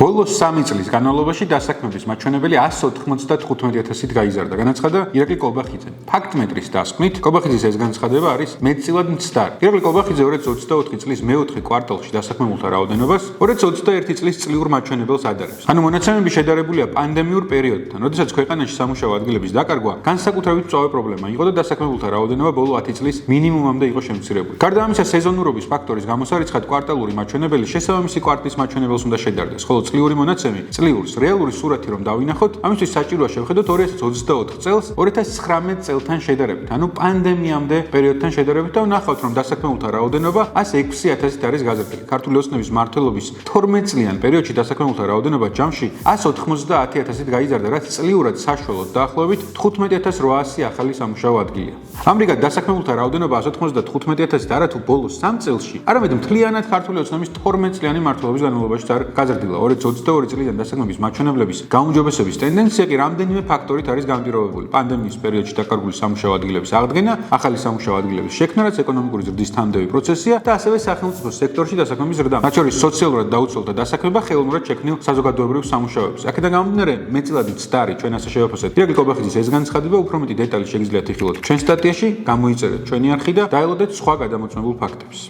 ბოლოს 3 წლის განმავლობაში დასაქმების მაჩვენებელი 195,000-ით გაიზარდა, განაცხადა ირაკლი კოლბახიძე. ფაქტმეტრის დასკვნით, კოლბახიძის ეს განცხადება არის მეტწილად მცდარი. ირაკლი კოლბახიძე 2024 წლის მეოთხე კვარტალში დასაქმებულთა რაოდენობას 2021 წლის წლიურ მაჩვენებელს ადარებს. ანუ მონაცემები შედარებულია პანდემიურ პერიოდთან, როდესაც ქვეყანაში სამუშაო ადგილების დაკარგვა განსაკუთრებით მწვავე პრობლემა იყო და დასაქმებულთა რაოდენობა ბოლო 10 წლის მინიმუმამდე იყო შემცირებული. გარდა ამისა, სეზონურობის ფაქტორის გამოსარიცხად კვარტალური მაჩვენებელი შესაბამისი კვარტლის მაჩვენებელს უნდა შედარდეს, ხოლო წლიური მონაცემი წლიურს რეალური სურათი რომ დავინახოთ, ამისთვის საჭიროა შევხედოთ 2024 წელს 2019 წელთან შედარებით, ანუ პანდემიამდე პერიოდთან შედარებით და ვნახავთ, რომ დასაქმებულთა რაოდენობა 106,000-ით არის გაზრდილი. ქართული ოცნების მმართველობის 12 წლიან პერიოდში დასაქმებულთა რაოდენობა ჯამში 190,000-ით გაიზარდა, რაც წლიურად საშუალოდ დაახლოებით 15,800 ახალი სამუშაო ადგილია. ამრიგად, დასაქმებულთა რაოდენობა 195,000-ით არათუ ბოლოს 3 წელში, არამედ მთლიანად ქართული ოცნების 12 წლიანი მმართველობის განმავლობაში გაზრდილა. 2022 წლიდან დასაქმების მაჩვენებლების გაუმჯობესების ტენდენცია კი რამდენიმე ფაქტორით არის განპირობებული. პანდემიის პერიოდში დაკარგული სამუშაო ადგილების აღდგენა, ახალი სამუშაო ადგილების შექმნა, რაც ეკონომიკური ზრდის თანმდევი პროცესია და ასევე სახელმწიფო სექტორში დასაქმების ზრდა. მათ შორის სოციალურად დაუცველთა დასაქმება ხელოვნურად შექმნილ საზოგადოებრივ სამუშაოებს. აქედან გამომდინარე, მეტწილად მცდარი ჩვენ ასე შევაფასებთ. ირაკლი კოლბახიძის ეს განცხადება უფრო მეტი დეტალი შეგიძლიათ იხილოთ ჩვენ სტატიაში, გამოიწერეთ ჩვენი არხი და დაელოდეთ სხვა გადამოწმებულ ფაქტებს.